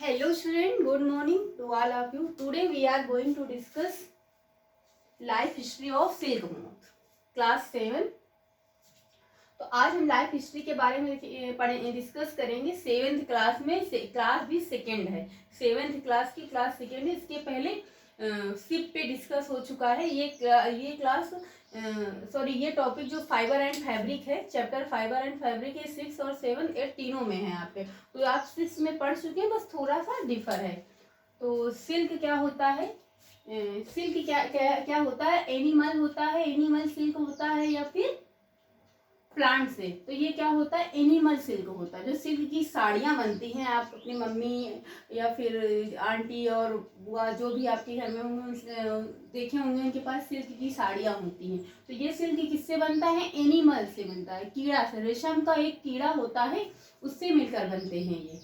Hello student, good morning to all of you. Today we are going to discuss life history of silk moth, class 7. तो आज हम life history के बारे में discuss करेंगे. Seventh class में class भी सेकेंड है. सेवेंथ क्लास की क्लास सेकेंड है. इसके पहले स्किप पे डिस्कस हो चुका है. ये क्लास ये टॉपिक जो फाइबर एंड फैब्रिक है, चैप्टर फाइबर एंड फैब्रिक, ये 6 और 7 8 तीनों में है यहाँ पे. तो आप 6 में पढ़ चुके हैं, बस थोड़ा सा डिफर है. तो सिल्क क्या होता है, सिल्क क्या होता है, एनिमल होता है, एनिमल सिल्क होता है या फिर प्लांट से. तो ये क्या होता है, एनिमल सिल्क होता है. जो सिल्क की साड़ियाँ बनती हैं, आप अपनी मम्मी या फिर आंटी और बुआ जो भी आपके घर में होंगे देखे होंगे, उनके पास सिल्क की साड़ियाँ होती हैं. तो ये सिल्क किससे बनता है, एनिमल से बनता है, कीड़ा से. रेशम का एक कीड़ा होता है, उससे मिलकर बनते हैं ये,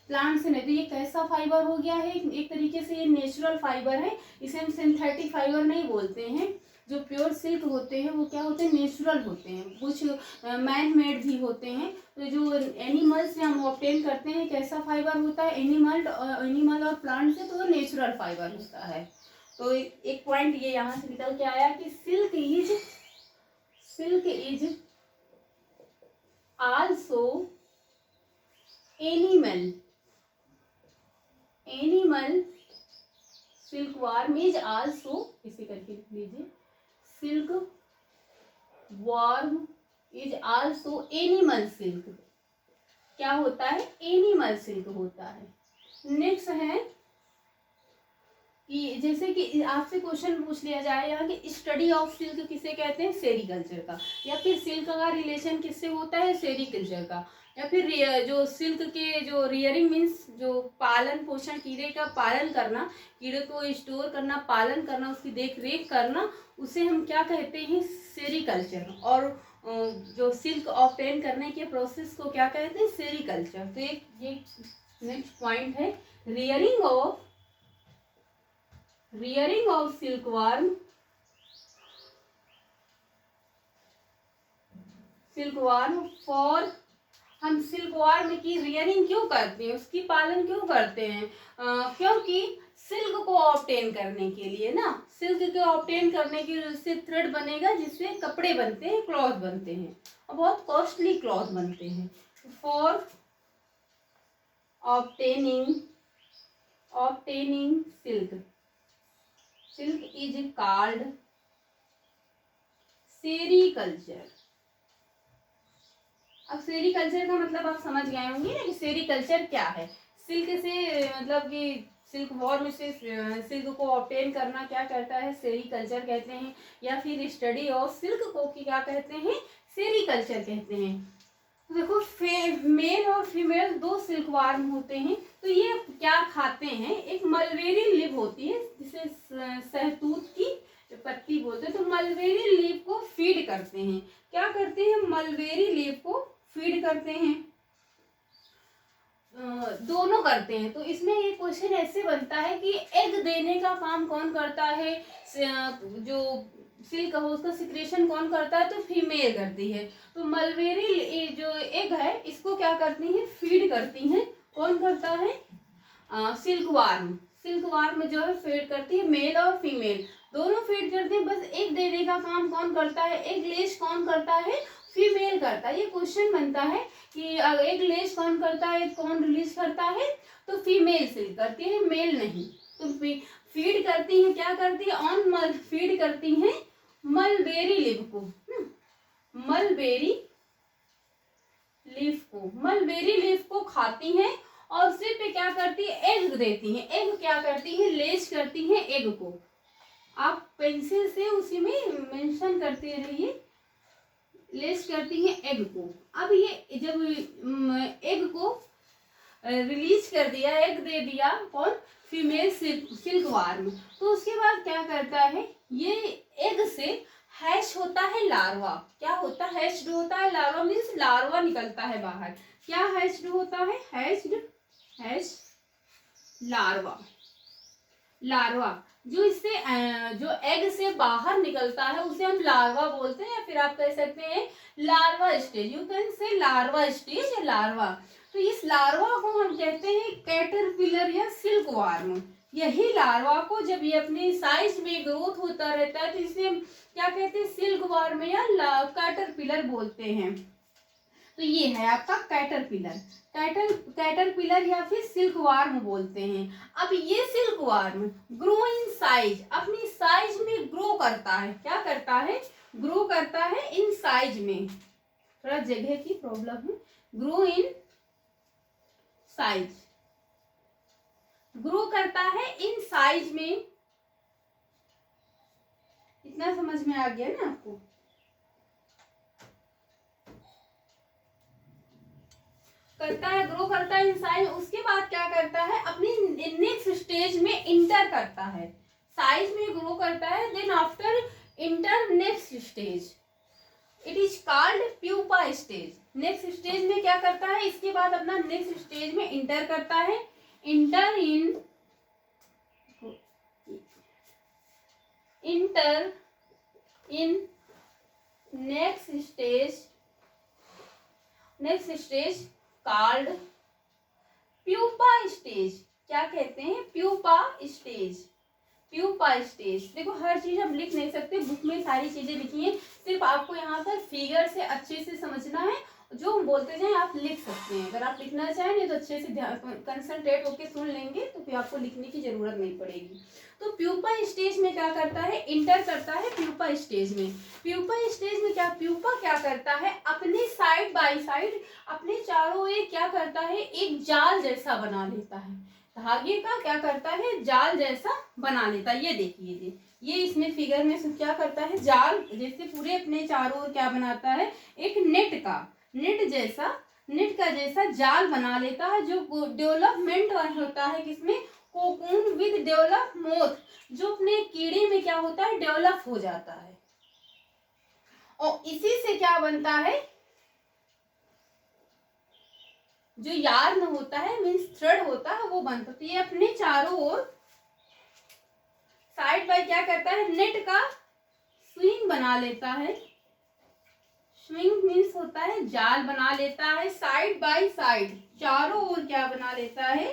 प्लांट से नहीं. तो ये कैसा फाइबर हो गया है, एक तरीके से ये नेचुरल फाइबर है. इसे हम सिंथेटिक फाइबर नहीं बोलते हैं. जो प्योर सिल्क होते हैं वो क्या होते हैं, नेचुरल होते हैं. कुछ मैन मेड भी होते हैं. तो जो एनिमल से हम ऑब्टेन करते हैं, कैसा फाइबर होता है, एनिमल और प्लांट से, तो वो नेचुरल फाइबर होता है. तो एक पॉइंट ये यहाँ से निकल के आया कि silk is also animal silk warm is also, इसे करके लिख लीजिए, silk warm is also animal silk. क्या होता है, एनिमल सिल्क होता है. नेक्स्ट है कि जैसे कि आपसे क्वेश्चन पूछ लिया जाए यहाँ कि स्टडी ऑफ सिल्क किसे कहते हैं, सेरीकल्चर का. या फिर सिल्क का रिलेशन किससे होता है, सेरीकल्चर का. या फिर जो सिल्क के जो रियरिंग मीन्स जो पालन पोषण, कीड़े का पालन करना, कीड़े को स्टोर करना, पालन करना, उसकी देख रेख करना, उसे हम क्या कहते हैं, सेरीकल्चर. और जो सिल्क ऑब्टेन करने के प्रोसेस को क्या कहते हैं, सेरीकल्चर. तो ये नेक्स्ट पॉइंट है, रियरिंग ऑफ सिल्कवार्म फॉर. हम सिल्कवार्म की रियरिंग क्यों करते हैं, उसकी पालन क्यों करते हैं, क्योंकि सिल्क को ऑब्टेन करने के लिए ना, सिल्क को ऑब्टेन करने के लिए उससे थ्रेड बनेगा, जिससे कपड़े बनते हैं, क्लॉथ बनते हैं, और बहुत कॉस्टली क्लॉथ बनते हैं. For obtaining silk is called sericulture. अब सेरीकल्चर का मतलब आप समझ गए होंगे ना कि सेरीकल्चर क्या है. सिल्क से मतलब कि सिल्क वॉर्म से सिल्क को ऑब्टेन करना क्या करता है, सेरीकल्चर कहते हैं. या फिर स्टडी ऑफ सिल्क को क्या कहते हैं, सेरीकल्चर कहते हैं. तो देखो, मेल और फीमेल दो सिल्क वार्म होते हैं. तो ये क्या खाते हैं, एक मलबेरी लीव होती है, जिसे सहतूत की पत्ती बोलते हैं. तो मलबेरी लीव को फीड करते हैं. क्या करते हैं, मलबेरी लीव को फीड करते हैं, दोनों करते हैं. तो इसमें ये क्वेश्चन ऐसे बनता है कि एग देने का काम कौन करता है, जो सिल्क हो उसका सिक्रेशन कौन करता है, तो फीमेल करती है. तो मलबेरी जो एग है, इसको क्या करती है, फीड करती हैं. कौन करता है, सिल्क वार्म जो है फीड करती है. मेल और फीमेल दोनों फीड करते हैं. बस एग देने का काम कौन करता है, एग लेज कौन करता है, फीमेल करता है. ये क्वेश्चन बनता है कि एग लेज कौन करता है, कौन रिलीज करता है, तो फीमेल सिल्क करती है, मेल नहीं. तो फीड करती है, क्या करती है, फीड करती हैं मलबेरी लीफ को, मलबेरी लीफ को खाती हैं. और उसी पे क्या करती है, एग देती हैं. एग क्या करती है, लेज करती हैं एग को. आप पेंसिल से उसी में मेंशन करते रहिए, लेज करती हैं एग को. अब ये जब एग को रिलीज कर दिया, एग दे दिया कौन, फीमेल सिल्क वार्म. तो उसके बाद क्या करता है, ये एग से हैश होता है लार्वा. क्या होता है, हैश्ड होता है. लार्वा मीन्स लार्वा निकलता है बाहर. क्या हैश्ड होता है, हैश लार्वा जो इससे जो एग से बाहर निकलता है, उसे हम लार्वा बोलते हैं. या फिर आप कह सकते हैं larva stage, you can say larva stage या लार्वा. तो इस लार्वा को हम कहते हैं कैटरपिलर या सिल्क वार्म। यही लार्वा को जब ये अपने साइज में ग्रोथ होता रहता है तो इसे हम क्या कहते हैं, सिल्क वार्म या कैटरपिलर बोलते हैं। तो ये है आपका कैटरपिलर, कैटरपिलर या फिर सिल्क वार्म बोलते हैं। अब ये silk warm grow in size, अपनी साइज में ग्रो करता है। क्या करता है, ग्रो करता है इन साइज में, थोड़ा जगह की प्रॉब्लम है। ग्रो इन साइज, ग्रो करता है इन साइज में। इतना समझ में आ गया ना आपको? करता है, ग्रो करता है इन साइज। उसके बाद क्या करता है, अपनी नेक्स्ट स्टेज में इंटर करता है। साइज में ग्रो करता है, then after enter next stage, it is called pupa stage. Next stage में क्या करता है, इसके बाद अपना नेक्स्ट स्टेज में इंटर करता है। Inter in next stage called pupa stage. क्या कहते हैं, प्यूपा स्टेज। प्यूपा स्टेज, देखो हर चीज हम लिख नहीं सकते, बुक में सारी चीजें लिखी हैं, सिर्फ आपको यहाँ पर फिगर से अच्छे से समझना है। जो हम बोलते जाए आप लिख सकते हैं, अगर आप लिखना चाहें नहीं तो अच्छे से ध्यान कंसंट्रेट होकर सुन लेंगे तो फिर आपको लिखने की जरूरत नहीं पड़ेगी। तो प्यूपा स्टेज में क्या करता है, इंटर करता है प्यूपा स्टेज में। प्यूपा स्टेज में क्या, प्यूपा क्या करता है, अपने साइड बाय साइड, अपने चारों ओर क्या करता है, एक जाल जैसा बना लेता है। धागे का क्या करता है, जाल जैसा बना लेता है। ये देखिए, ये इसमें फिगर में क्या करता है, जाल जैसे पूरे अपने चारों ओर क्या बनाता है, एक नेट का जैसा जाल बना लेता है। जो डेवलपमेंट होता है किसमें, कोकून विद डेवलप मोथ, जो अपने कीड़े में क्या होता है, डेवलप हो जाता है। और इसी से क्या बनता है, जो यार्न होता है मीन्स थ्रेड होता है वो बनता है। तो ये अपने चारों ओर साइड बाय क्या करता है, नेट का स्विंग बना लेता है। स्विंग मीन्स होता है जाल बना लेता है। साइड बाय साइड चारों ओर क्या बना लेता है,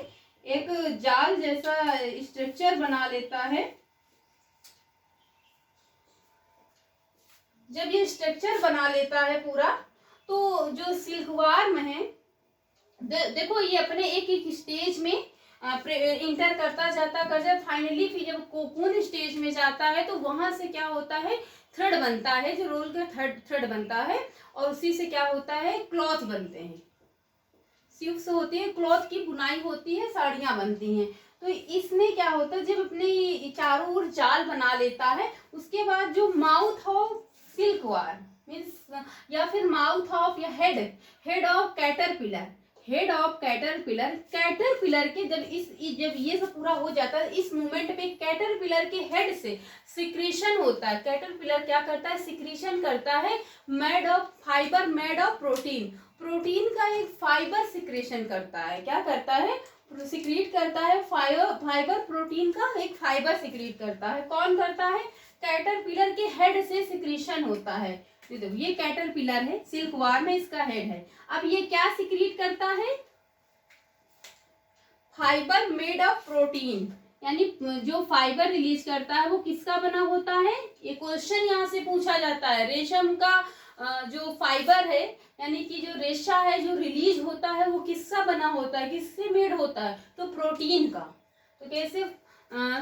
एक जाल जैसा स्ट्रक्चर बना लेता है। जब ये स्ट्रक्चर बना लेता है पूरा, तो जो सिल्कवार्म है देखो ये अपने एक एक स्टेज में इंटर करता जाता फाइनली फिर जब कोकून स्टेज में जाता है तो वहां से क्या होता है, थ्रेड बनता है, जो रोल का थ्रेड बनता है, और उसी से क्या होता है, क्लॉथ बनते हैं, सिल्क होती है, क्लॉथ की बुनाई होती है, साड़ियां बनती हैं। तो इसमें क्या होता है, जब अपने चारों ओर जाल बना लेता है, उसके बाद जो माउथ ऑफ सिल्कवार्म मीन्स या फिर माउथ ऑफ या हेड ऑफ कैटरपिलर, कैटरपिलर के जब ये सब पूरा हो जाता है, इस मोमेंट पे कैटरपिलर के हेड से सिक्रीशन होता है। कैटरपिलर क्या करता है, सिक्रीशन करता है, made of fibre, made of protein का एक फाइबर सिक्रेशन करता है। क्या करता है, सिक्रीट करता है, फाइबर प्रोटीन का एक फाइबर सिक्रीट करता है। कौन करता है, कैटरपिलर के हेड से सिक्रीशन होता है। ये कैटरपिलर है, सिल्कवार्म है, इसका हेड है। अब ये क्या सिक्रीट करता है, फाइबर मेड ऑफ प्रोटीन, यानी जो फाइबर रिलीज करता है वो किसका बना होता है। ये क्वेश्चन यहाँ से पूछा जाता है, रेशम का जो फाइबर है यानी कि जो रेशा है जो रिलीज होता है वो किसका बना होता है, किससे मेड होता है, तो प्रोटीन का। तो कैसे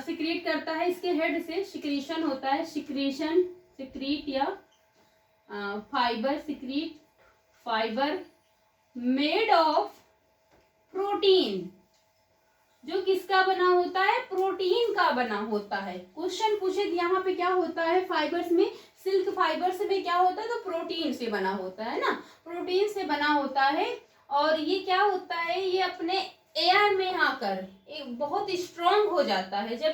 सिक्रीट करता है, इसके हेड से सिक्रीशन होता है, सिक्रीट या फाइबर मेड ऑफ प्रोटीन, जो किसका बना होता है, प्रोटीन का बना होता है। क्वेश्चन पूछे यहाँ पे क्या होता है, फाइबर्स में, सिल्क फाइबर्स में क्या होता है, तो प्रोटीन से बना होता है ना, प्रोटीन से बना होता है। और ये क्या होता है, ये अपने एयर में आकर एक बहुत स्ट्रांग हो जाता है। जब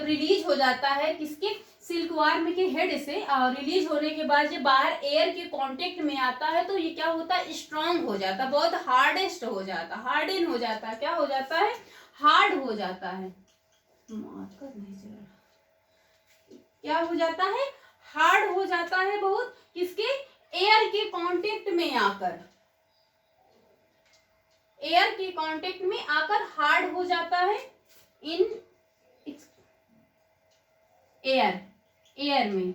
रिलीज हो जाता है किसके, सिल्कवार्म के हेड से, और रिलीज होने के बाद जब बाहर एयर के कांटेक्ट में आता है तो ये क्या होता है, स्ट्रांग हो जाता है, बहुत हार्डेस्ट हो जाता है, हार्डन हो जाता है। क्या हो जाता है, हार्ड हो जाता है, क्या हो जाता है, हार्ड हो जाता है बहुत, किसके, एयर के कांटेक्ट में आकर। एयर के कांटेक्ट में आकर हार्ड हो जाता है इन एयर में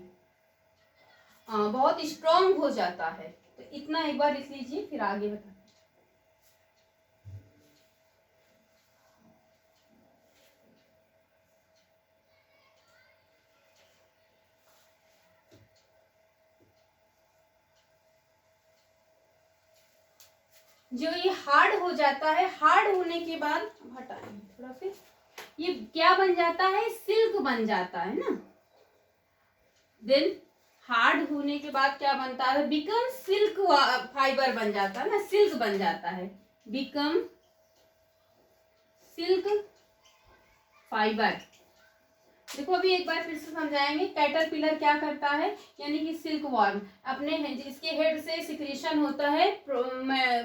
बहुत स्ट्रांग हो जाता है। तो इतना एक बार लिख लीजिए, फिर आगे बता। जो ये हार्ड हो जाता है, हार्ड होने के बाद हटाएंगे थोड़ा सा, ये क्या बन जाता है, सिल्क बन जाता है ना। देन हार्ड होने के बाद क्या बनता है, बिकम सिल्क फाइबर बन जाता है ना, सिल्क बन जाता है, बिकम सिल्क फाइबर। देखो अभी एक बार फिर से समझाएंगे। कैटरपिलर क्या करता है, यानी कि सिल्क वॉर्म अपने जिसके हेड से सिक्रीशन होता है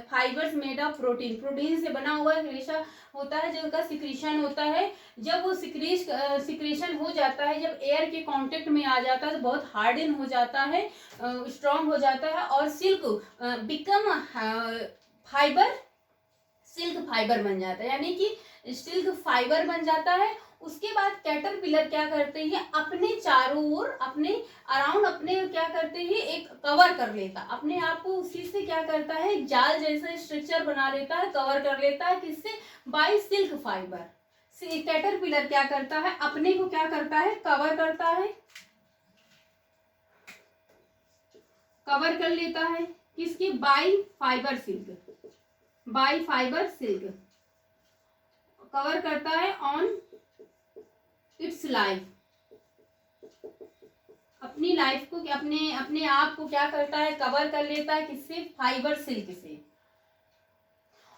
fibres made of protein, protein से बना हुआ रेशा होता है जो उनका सिक्रीशन होता है। जब वो सिक्रीशन हो जाता है, जब एयर के कांटेक्ट में आ जाता है तो बहुत हार्डन हो जाता है, स्ट्रांग हो जाता है और silk become fibre, silk fibre बन जाता है, यानी कि सिल्क फाइबर बन जाता है। उसके बाद कैटरपिलर क्या करते हैं, अपने चारों ओर, अपने अराउंड, अपने क्या करते हैं, एक कवर कर लेता अपने आप को, उसी से क्या करता है, जाल जैसा स्ट्रक्चर बना लेता है, कवर कर लेता है, किससे, बाय सिल्क फाइबर। कैटरपिलर क्या करता है, अपने को क्या करता है, कवर करता है, कवर कर लेता है, किसकी, by fibre silk, by fibre silk cover करता है ऑन इट्स लाइफ, अपनी लाइफ को, अपने अपने आप को क्या करता है, कवर कर लेता है, किससे, फाइबर सिल्क से।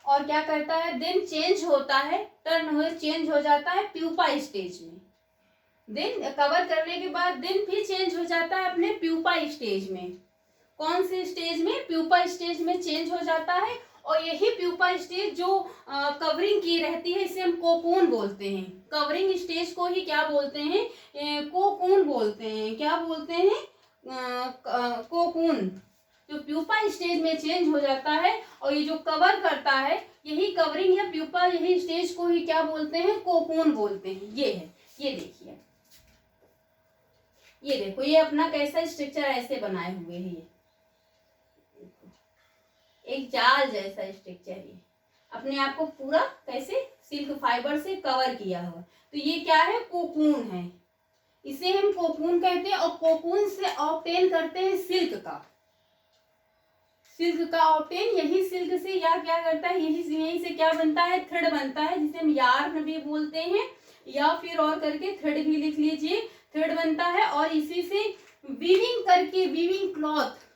और क्या करता है, देन चेंज होता है, टर्न हो, चेंज हो जाता है प्यूपा स्टेज में। देन कवर करने के बाद देन फिर चेंज हो जाता है अपने प्यूपा स्टेज में। कौन से स्टेज में, प्यूपा स्टेज में चेंज हो जाता है। और यही प्यूपा स्टेज जो कवरिंग की रहती है, इसे हम कोकून बोलते हैं। कवरिंग स्टेज को ही क्या बोलते हैं, कोकून बोलते हैं। क्या बोलते हैं, कोकून। जो प्यूपा स्टेज में चेंज हो जाता है और ये जो कवर करता है, यही कवरिंग या प्यूपा, यही स्टेज को ही क्या बोलते हैं, कोकून बोलते हैं। ये है, ये देखिए, ये देखो, ये अपना कैसा स्ट्रक्चर ऐसे बनाए हुए है, ये एक जाल जैसा स्ट्रक्चर, ये अपने आप को पूरा कैसे सिल्क फाइबर से कवर किया हुआ। तो ये क्या है, कोकून है, इसे हम कोकून कहते हैं। और कोकून से ऑब्टेन करते हैं सिल्क का, सिल्क का ऑब्टेन, यही सिल्क से या क्या करता है, यही से क्या बनता है, थ्रेड बनता है, जिसे हम यार्न भी बोलते हैं, या फिर और करके थ्रेड भी लिख लीजिए, थ्रेड बनता है। और इसी से वीविंग करके, weaving cloth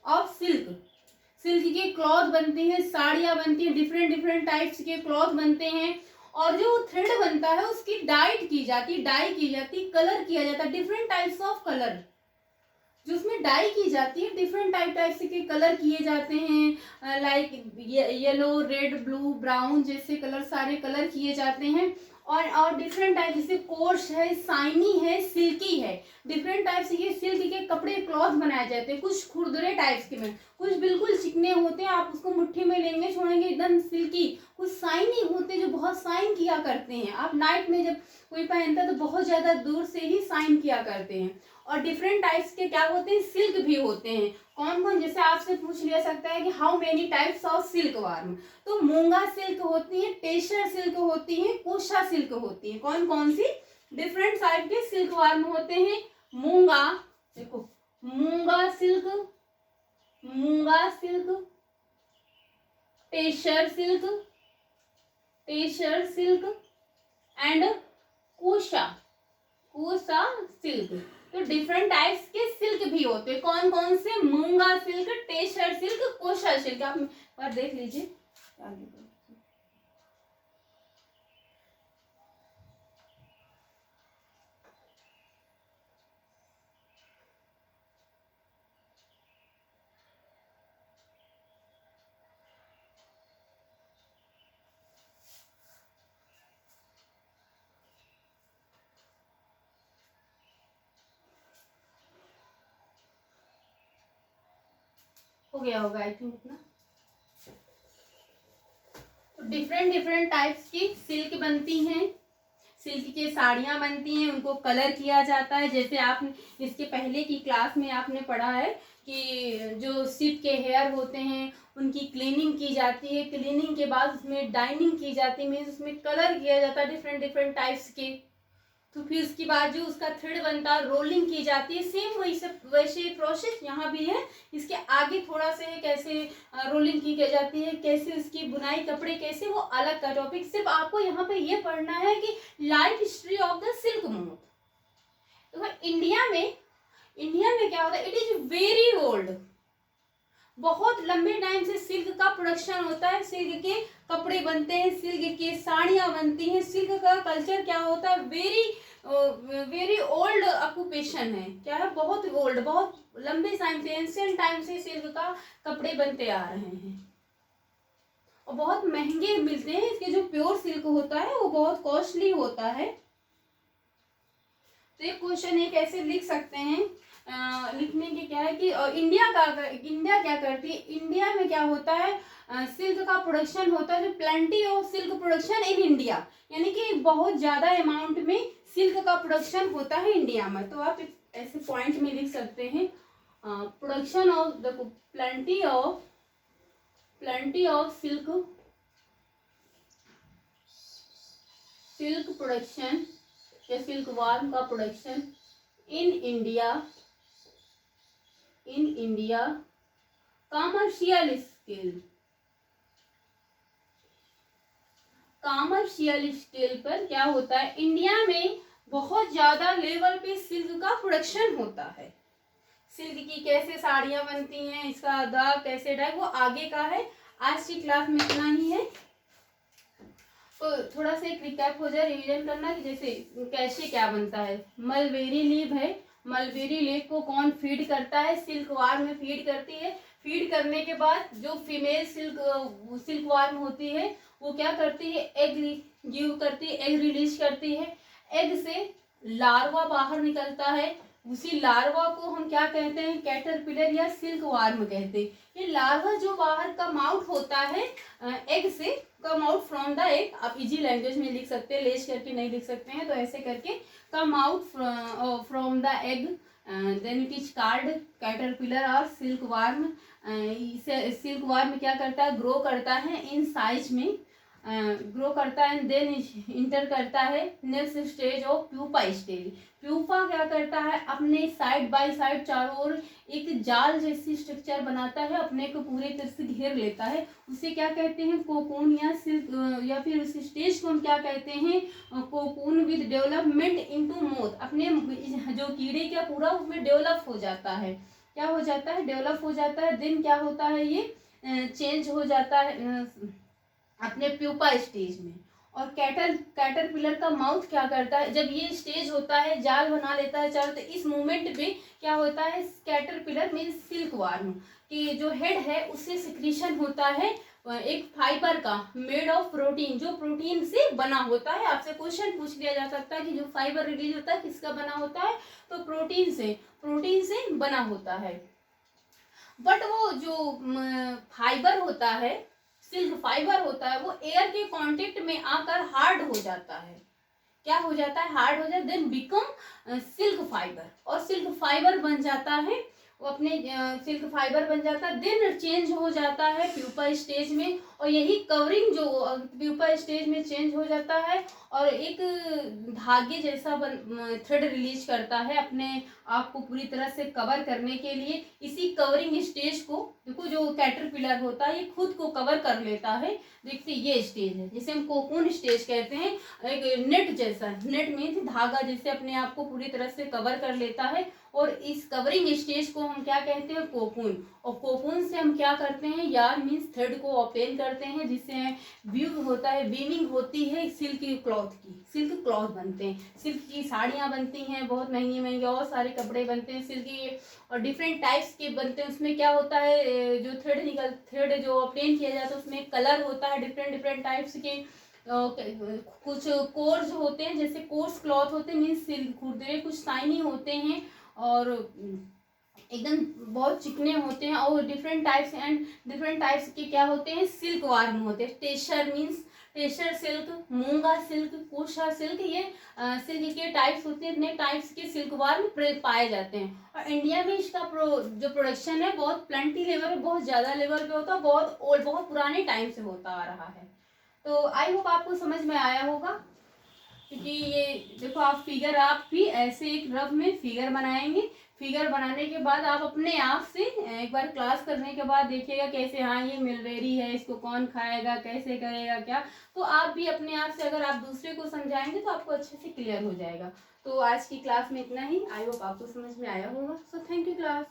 of silk, silk के क्लॉथ बनते हैं, साड़ियां बनती हैं, डिफरेंट डिफरेंट टाइप्स के क्लॉथ बनते हैं। और जो थ्रेड बनता है उसकी डाइट की जाती, डाई की जाती, कलर किया जाता है, डिफरेंट टाइप्स ऑफ कलर जो उसमें डाई की जाती है, डिफरेंट टाइप के कलर किए जाते हैं, like yellow, red, blue, brown जैसे कलर, सारे कलर किए जाते हैं। और डिफरेंट टाइप, जैसे कोर्स है, साइनी है, सिल्की है, डिफरेंट टाइप से ये सिल्क के कपड़े, क्लॉथ बनाए जाते हैं। कुछ खुरदरे टाइप्स के में, कुछ बिल्कुल चिकने होते हैं, आप उसको मुट्ठी में लेंगे छोड़ेंगे एकदम सिल्की। कुछ साइनी होते हैं जो बहुत साइन किया करते हैं, आप नाइट में जब कोई पहनता है तो बहुत ज्यादा दूर से ही साइन किया करते हैं। और डिफरेंट टाइप्स के क्या होते हैं, सिल्क भी होते हैं। कौन कौन, जैसे आपसे पूछ लिया सकता है कि how many types of silk warm, तो मूंगा सिल्क होती है, टेशर सिल्क होती है, कोशा सिल्क होती है। कौन कौन सी डिफरेंट टाइप के सिल्क वार्म होते हैं, मूंगा, देखो muga silk, muga silk, tussar silk, tussar silk and kosa, kosa silk. तो डिफरेंट टाइप्स के सिल्क भी होते हैं। कौन कौन से, muga silk, tussar silk, kosa silk. आप पर देख लीजिए, हो गया होगा आई थिंक इतना। डिफरेंट डिफरेंट टाइप्स की सिल्क बनती हैं, सिल्क की साड़ियाँ बनती हैं, उनको कलर किया जाता है। जैसे आप इसके पहले की क्लास में आपने पढ़ा है कि जो शिप के हेयर होते हैं उनकी क्लीनिंग की जाती है, क्लीनिंग के बाद उसमें डाइनिंग की जाती है, मीन्स उसमें कलर किया जाता है डिफरेंट डिफरेंट टाइप्स के। तो फिर उसके बाद जो उसका थ्रेड बनता है रोलिंग की जाती है, सेम वैसे प्रोसेस यहाँ भी है। इसके आगे थोड़ा सा है कैसे रोलिंग की जाती है, कैसे उसकी बुनाई कपड़े कैसे, वो अलग का टॉपिक। सिर्फ आपको यहाँ पे ये पढ़ना है कि life history of the silk moth. तो इंडिया में क्या होता है, इट इज वेरी ओल्ड, बहुत लंबे टाइम से सिल्क का प्रोडक्शन होता है, सिल्क के कपड़े बनते हैं, सिल्क की साड़ियाँ बनती हैं। सिल्क का कल्चर क्या होता है, वेरी ओल्ड ऑक्यूपेशन है, क्या है, बहुत ओल्ड, बहुत लंबे टाइम से, एंशिएंट टाइम से सिल्क का कपड़े बनते आ रहे हैं और बहुत महंगे मिलते हैं। इसके जो प्योर सिल्क होता है वो बहुत कॉस्टली होता है। तो एक क्वेश्चन ये कैसे लिख सकते हैं, लिखने के क्या है कि इंडिया क्या करती है, इंडिया में क्या होता है, सिल्क का प्रोडक्शन होता है, जो plenty of silk production in India, यानी कि बहुत ज्यादा अमाउंट में सिल्क का प्रोडक्शन होता है इंडिया में। तो आप ऐसे पॉइंट में लिख सकते हैं, production of the plenty of silk production या सिल्क वार्म का production in India commercial scale पर क्या होता है, इंडिया में बहुत ज्यादा लेवल पे सिल्क का प्रोडक्शन होता है। सिल्क की कैसे साड़ियाँ बनती हैं, इसका दाग कैसे डाई, वो आगे का है। आज की क्लास में इतना ही है। तो थोड़ा सा एक रिकैप हो जाए, रिवीजन करना कि जैसे कैसे क्या बनता है। मलबेरी लीव है, मलबेरी लीव को कौन फीड करता है, सिल्क वार्म में फीड करती है। फीड करने के बाद जो फीमेल सिल्क वार्म होती है वो क्या करती है, एग गिव करती है, एग रिलीज करती है। एग से लार्वा बाहर निकलता है, उसी लार्वा को हम क्या कहते हैं, कैटरपिलर या सिल्क वार्म कहते हैं। ये लार्वा जो बाहर कम आउट होता है एग से, कम आउट फ्रॉम द एग, आप इजी लैंग्वेज में लिख सकते हैं, लेस करके नहीं लिख सकते हैं, तो ऐसे करके come out from the egg, then it is called caterpillar और सिल्क वार्म। सिल्क वार्म क्या करता है, ग्रो करता है इन साइज में, ग्रो करता है एंड देन इंटर करता है next stage of pupa stage. Pupa क्या करता है, अपने साइड बाय साइड चारों ओर एक जाल जैसी स्ट्रक्चर बनाता है, अपने को पूरी तरह से घेर लेता है। उसे क्या कहते हैं, कोकून या सिल्क, या फिर उस स्टेज को हम क्या कहते हैं, cocoon with development into moth. अपने जो कीड़े क्या पूरा उसमें डेवलप हो जाता है, क्या हो जाता है, डेवलप हो जाता है। देन क्या होता है, ये चेंज हो जाता है अपने प्यूपा स्टेज में। और कैटरपिलर का माउथ क्या करता है, जब ये स्टेज होता है जाल बना लेता है चारों, तो इस मूवमेंट पे क्या होता है, कैटरपिलर मीन सिल्क वार्म की जो हेड है उससे सिक्रीशन होता है एक फाइबर का, मेड ऑफ प्रोटीन, जो प्रोटीन से बना होता है। आपसे क्वेश्चन पूछ लिया जा सकता है कि जो फाइबर रिलीज होता है किसका बना होता है, तो प्रोटीन से बना होता है। बट वो जो फाइबर होता है, सिल्क फाइबर होता है, वो एयर के कांटेक्ट में आकर हार्ड हो जाता है, क्या हो जाता है, हार्ड हो जाता है, देन बिकम सिल्क फाइबर, और सिल्क फाइबर बन जाता है, वो अपने सिल्क फाइबर बन जाता है। देन चेंज हो जाता है प्यूपा स्टेज में, और यही कवरिंग जो प्यूपा स्टेज में चेंज हो जाता है और एक धागे जैसा थ्रेड रिलीज करता है अपने आप को पूरी तरह से कवर करने के लिए। इसी कवरिंग स्टेज को देखो, जो कैटरपिलर होता है ये खुद को कवर कर लेता है। देखते ये स्टेज है जिसे हम कोकून स्टेज कहते हैं, एक नेट जैसा, नेट मीन्स धागा जैसे अपने आप को पूरी तरह से कवर कर लेता है। और इस कवरिंग स्टेज को हम क्या कहते हैं, कोकून। और कोकून से हम क्या करते हैं, यार मीन्स थ्रेड को ओपन करते हैं, जिससे वीव होता है, वीविंग होती है सिल्क क्लॉथ की, सिल्क क्लॉथ बनते हैं, सिल्क की साड़ियाँ बनती हैं, बहुत महंगे महंगे और सारे कपड़े बनते हैं सिल्क के, और डिफरेंट टाइप्स के बनते हैं। उसमें क्या होता है, जो थ्रेड जो ऑब्टेन किया जाता है उसमें कलर होता है डिफरेंट डिफरेंट टाइप्स के। कुछ कोर्स होते हैं, जैसे कोर्स क्लॉथ होते हैं मीन्स सिल्क खुरदरे, कुछ शाइनी होते हैं, और एकदम बहुत चिकने होते हैं और डिफरेंट टाइप्स के क्या होते हैं, सिल्क वार्म होते हैं। Tasar means tasar silk, muga silk, kosa silk, ये सिल्क के टाइप्स होते हैं। इतने टाइप्स के सिल्क वार्म पाए जाते हैं और इंडिया में इसका जो प्रोडक्शन है बहुत प्लेंटी लेवल पे, बहुत ज़्यादा लेवल पे होता है, बहुत पुराने टाइम से होता आ रहा है। तो आई होप आपको समझ में आया होगा, क्योंकि ये देखो आप फिगर आप भी ऐसे एक रफ में फिगर बनाएंगे। फिगर बनाने के बाद आप अपने आप से एक बार क्लास करने के बाद देखिएगा कैसे, हाँ ये मिलवेरी है, इसको कौन खाएगा, कैसे करेगा क्या, तो आप भी अपने आप से अगर आप दूसरे को समझाएंगे तो आपको अच्छे से क्लियर हो जाएगा। तो आज की क्लास में इतना ही। आई होप आपको समझ में आया होगा। So thank you class.